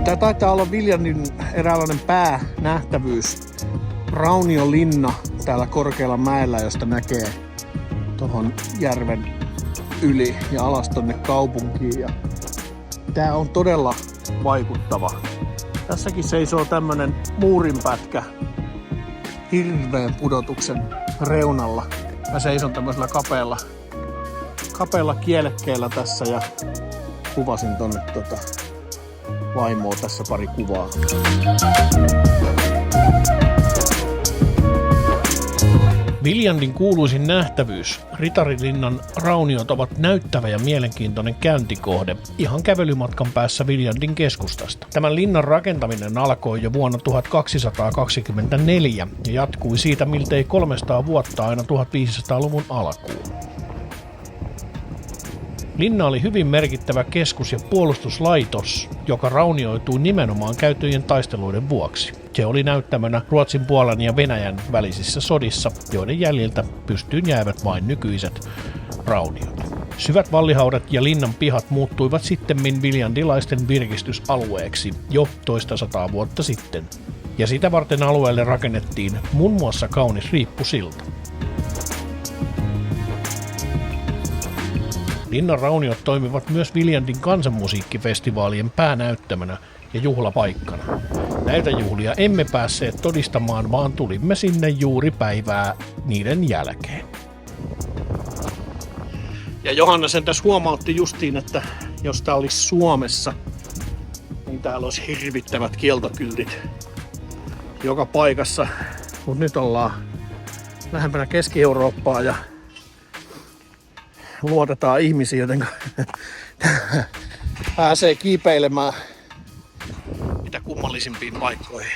Tää taitaa olla Viljandin eräänlainen päänähtävyys. Rauniolinna täällä korkealla mäellä, josta näkee tohon järven yli ja alas tonne kaupunkiin. Ja tää on todella vaikuttava. Tässäkin seisoo tämmönen muurinpätkä hirveän pudotuksen reunalla. Mä seison tämmöisellä kapealla kielekkeellä tässä ja kuvasin tonne vaimoa tässä pari kuvaa. Viljandin kuuluisin nähtävyys. Ritarilinnan rauniot ovat näyttävä ja mielenkiintoinen käyntikohde ihan kävelymatkan päässä Viljandin keskustasta. Tämän linnan rakentaminen alkoi jo vuonna 1224 ja jatkui siitä miltei 300 vuotta aina 1500-luvun alkuun. Linna oli hyvin merkittävä keskus ja puolustuslaitos, joka raunioitui nimenomaan käytyjen taisteluiden vuoksi. Se oli näyttämönä Ruotsin, Puolan ja Venäjän välisissä sodissa, joiden jäljiltä pystyyn jäävät vain nykyiset rauniot. Syvät vallihaudat ja linnan pihat muuttuivat sittemmin viljandilaisten virkistysalueeksi jo toistasataa vuotta sitten. Ja sitä varten alueelle rakennettiin muun muassa kaunis riippusilta. Linnan rauniot toimivat myös Viljandin kansanmusiikkifestivaalien päänäyttämönä ja juhlapaikkana. Näitä juhlia emme päässeet todistamaan, vaan tulimme sinne juuri päivää niiden jälkeen. Ja Johanna sen tässä huomautti justiin, että jos tää olisi Suomessa, niin täällä olisi hirvittävät kieltokyltit joka paikassa. Mutta nyt ollaan lähempänä Keski-Eurooppaa ja luotetaan ihmisiin, joten pääsee kiipeilemään mitä kummallisimpiin paikkoihin.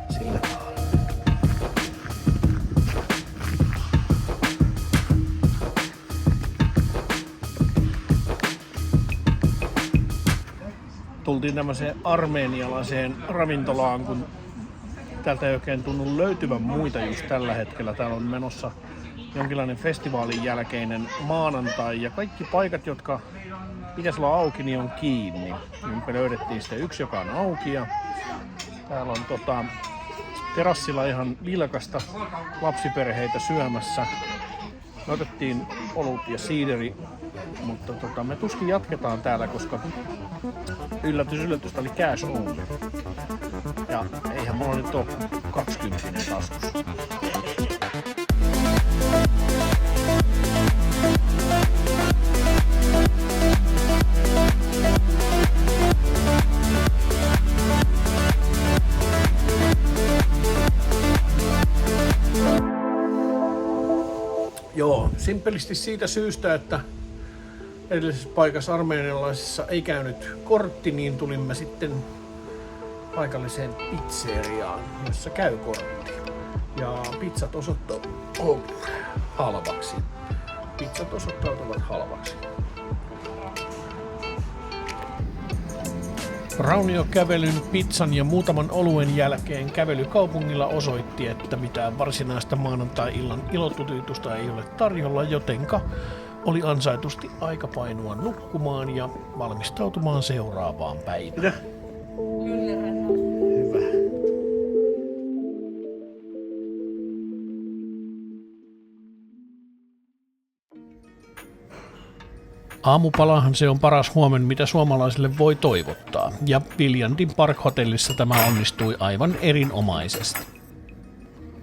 Sillä tavalla. Tultiin tämmöiseen armeenialaiseen ravintolaan, kun täältä ei oikein tunnu löytyvän muita just tällä hetkellä. Täällä on menossa jonkinlainen festivaalin jälkeinen maanantai ja kaikki paikat, jotka pitäisi olla auki, niin on kiinni. Niin me löydettiin sitten yksi, joka on auki ja täällä on terassilla ihan vilkasta lapsiperheitä syömässä. Me otettiin olut ja siideri, mutta me tuskin jatketaan täällä, koska yllätys, tää oli cash only. Ja eihän mulla nyt ole 20 taskussa. Joo, simpelisti siitä syystä, että edellisessä paikassa armeenialaisissa ei käynyt kortti, niin tulimme sitten paikalliseen pizzeriaan, jossa käy kortti. Ja pizzat osoittautuvat halvaksi. Pizzat osoittautuvat halvaksi. Rauniokävelyn, pizzan ja muutaman oluen jälkeen kävely kaupungilla osoitti, että mitään varsinaista maanantai-illan ilotutitusta ei ole tarjolla, jotenka oli ansaitusti aika painua nukkumaan ja valmistautumaan seuraavaan päivään. Hyvä. Aamupalahan se on paras huomen, mitä suomalaisille voi toivottaa, ja Viljandin Park-hotellissa tämä onnistui aivan erinomaisesti.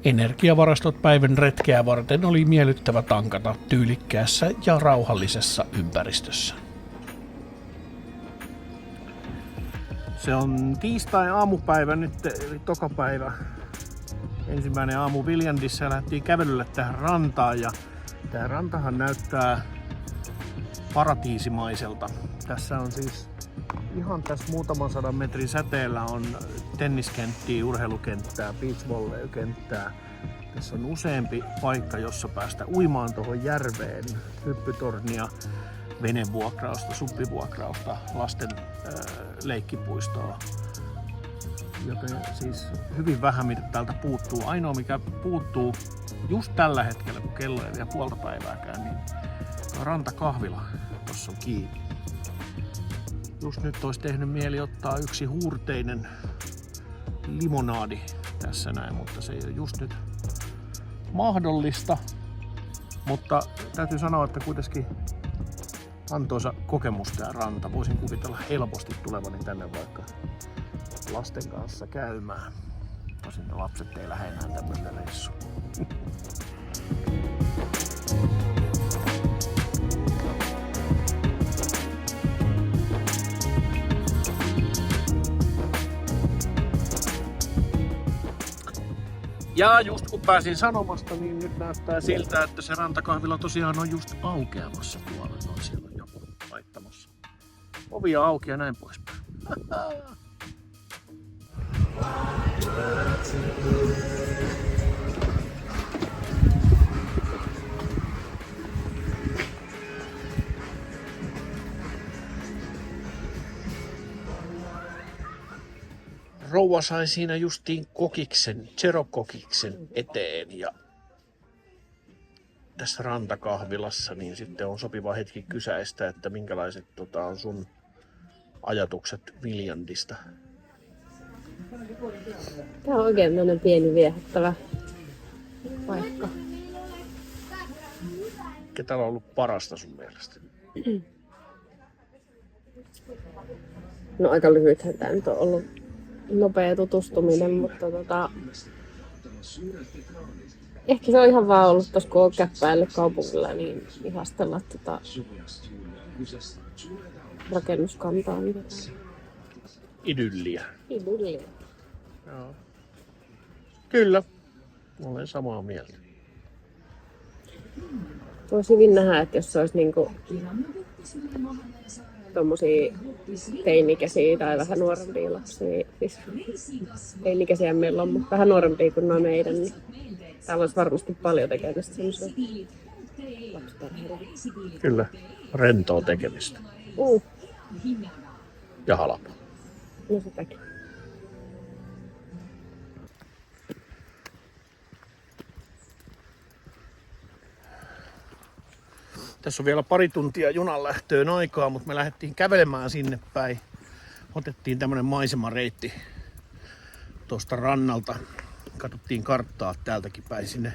Energiavarastot päivän retkeä varten oli miellyttävä tankata tyylikkäässä ja rauhallisessa ympäristössä. Se on tiistai-aamupäivä nyt, eli tokapäivä. Ensimmäinen aamu Viljandissa ja lähdettiin kävelylle tähän rantaan, ja tämä rantahan näyttää paratiisimaiselta. Tässä on siis ihan tässä muutaman 100 metrin säteellä on tenniskenttiä, urheilukenttää, beachvolleykenttää. Tässä on useampi paikka, jossa päästä uimaan tuohon järveen, hyppytornia, venevuokrausta, suppivuokrausta, lasten leikkipuistoa. joten siis hyvin vähän mitä täältä puuttuu. Ainoa mikä puuttuu just tällä hetkellä, kun kello ei vielä puolta päivääkään, niin rantakahvila tossa on kiinni. Just nyt olisi tehnyt mieli ottaa yksi huurteinen limonaadi tässä näin, mutta se ei ole just nyt mahdollista. Mutta täytyy sanoa, että kuitenkin antoisa kokemus tää ranta. Voisin kuvitella helposti tulevani tänne vaikka lasten kanssa käymään. Tosin ne lapset ei lähde enää tämmöiselle reissuun. Ja just kun pääsin sanomasta, niin nyt näyttää siltä, että se rantakahvila tosiaan on just aukeamassa tuolla. No, siellä on joku laittamassa ovia auki ja näin poispäin. Rouva sai siinä justiin kokiksen, Zero-kokiksen eteen ja tässä rantakahvilassa niin sitten on sopiva hetki kysäistä, että minkälaiset on sun ajatukset Viljandista. Tää on oikein tämmönen pieni viehättävä paikka. Mikä täällä on ollut parasta sun mielestä? No aika lyhythän tää nyt on ollut nopea tutustuminen, mutta ehkä se on ihan vaan ollut tossa kun on käppäille kaupungilla niin ihastella rakennuskantaa. Idylliä. Idylliä. Joo. Kyllä, olen samaa mieltä. Voisi hyvin nähdä, että jos se olisi niinku tommosia teinikäisiä tai vähän nuorempia lapsia, siis teinikäisiä meillä on, mutta vähän nuorempia kuin nuo meidän, niin täällä olisi varmasti paljon tekemistä semmoisella lapsiperheellä. Kyllä, rentoa tekemistä. Ja halpaa. No sitäkin. Tässä on vielä pari tuntia junan lähtöön aikaa, mutta me lähdettiin kävelemään sinne päin. Otettiin tämmönen maisemareitti tuosta rannalta. Katsottiin karttaa täältäkin päin sinne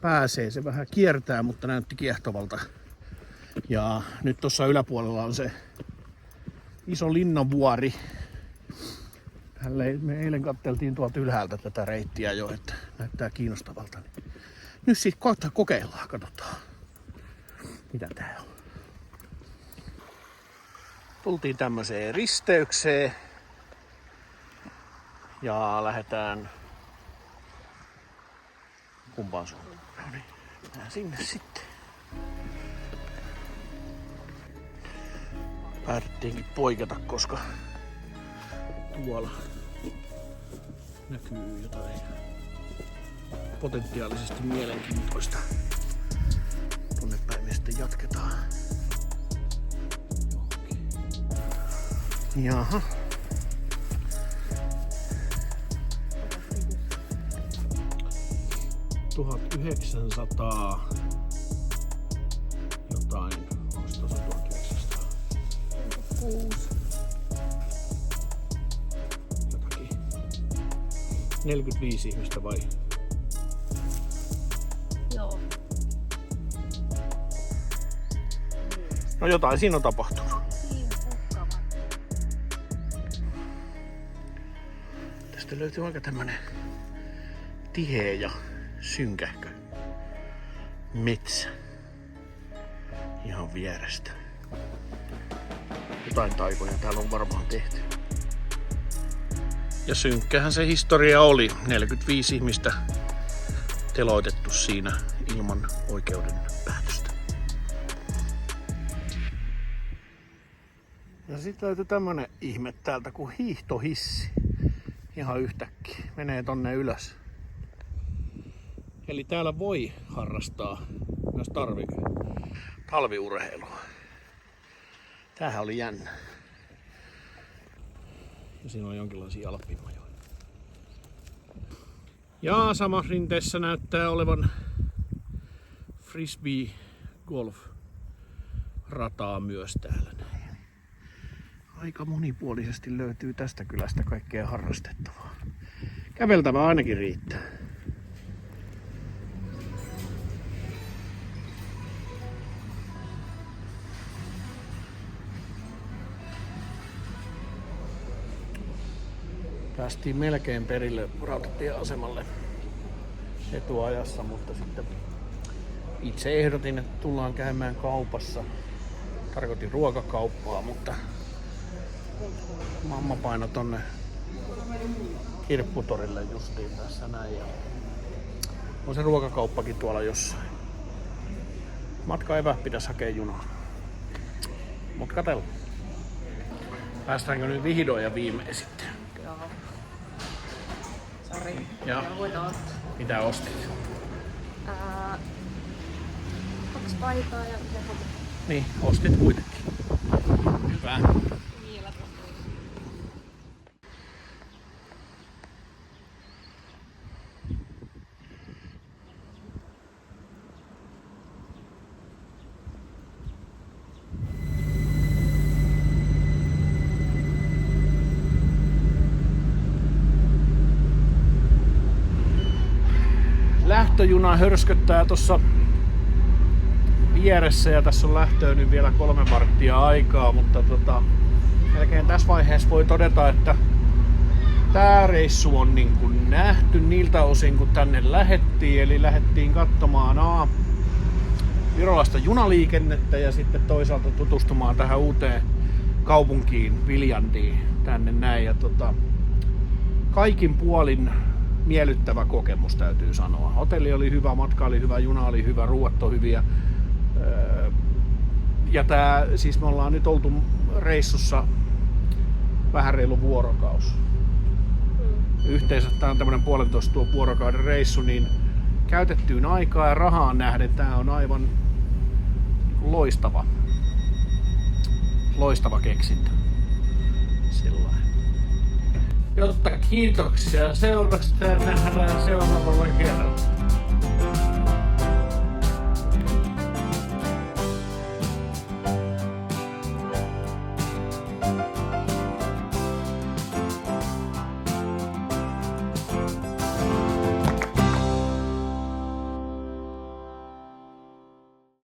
pääsee. Se vähän kiertää, mutta näytti kiehtovalta. Ja nyt tuossa yläpuolella on se iso linnanvuori. Me eilen katteltiin tuolta ylhäältä tätä reittiä jo, että näyttää kiinnostavalta. Nyt siis kohta kokeillaan, katsotaan. Mitä tää on? Tultiin tämmöiseen risteykseen ja lähdetään kumpaan suuntaan. No niin, mennään sinne sitten. Päätettiinkin poiketa, koska tuolla näkyy jotain potentiaalisesti mielenkiintoista. Tuonne päin me sitten jatketaan. Jaha. $1900 jotain. Onko se tuossa 1906? Jotakin. 45 ihmistä vai? Joo. No jotain siinä on tapahtunut. Tästä löytyy aika tämmönen tiheä ja synkähkö metsä ihan vierestä. Jotain taikoja täällä on varmaan tehty. Ja synkkähän se historia oli. 45 ihmistä teloitettu siinä ilman oikeuden päätöstä. Ja sitten löytyi tämmönen ihme täältä kuin hiihtohissi. Ihan yhtäkkiä. Menee tonne ylös. Eli täällä voi harrastaa myös talviurheilua. Tämähän oli jännä. Ja siinä on jonkinlaisia alppimajoja. Ja samassa rinteessä näyttää olevan frisbee golf rataa myös täällä näin. Aika monipuolisesti löytyy tästä kylästä kaikkea harrastettavaa. Käveltävää ainakin riittää. Päästiin melkein perille rautatieasemalle etuajassa, mutta sitten itse ehdotin, että tullaan käymään kaupassa. Tarkoitin ruokakauppaa, mutta mamma painoi tonne Kirpputorille justiin tässä näin. Ja on se ruokakauppakin tuolla jossain. Matkaevä pitäisi hakea junaa. Mut katsellaan. Päästäänkö nyt vihdoin ja viimein sitten? Joo. Sori. Ja mitä ostit? 2 paitaa ja Niin, ostit kuitenkin. Hyvä. Lähtöjuna hörsköttää tuossa vieressä ja tässä on lähtöön nyt vielä 3 varttia aikaa, mutta melkein tässä vaiheessa voi todeta, että tää reissu on niin kuin nähty niiltä osin kun tänne lähettiin, eli lähettiin katsomaan virolaista junaliikennettä ja sitten toisaalta tutustumaan tähän uuteen kaupunkiin, Viljandiin tänne näin ja kaikin puolin miellyttävä kokemus täytyy sanoa. Hotelli oli hyvä, matka oli hyvä, juna oli hyvä, ruuat on hyviä. Ja siis me ollaan nyt oltu reissussa vähän reilu vuorokaus. Yhteensä tää on tämmönen 1,5 vuorokauden reissu, niin käytettyyn aikaa ja rahaan nähden tää on aivan loistava keksintö. Sillain. Jotta kiitoksia. Seuraavaksi nähdään seuraavalla kerralla.